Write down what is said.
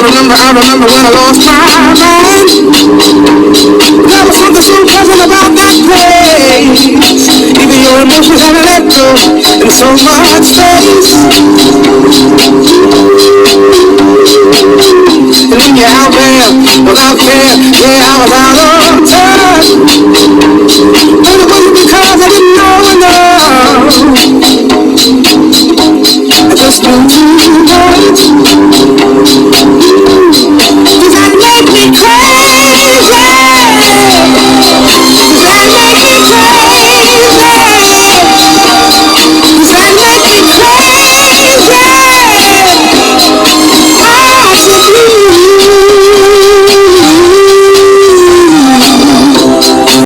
remember when I lost my mind. There was something so pleasant about that place. Even your emotions had an echo in so much space. And then you're out there without care. Yeah, I was out of touch. But it wasn't because I didn't know enough. I just knew too much.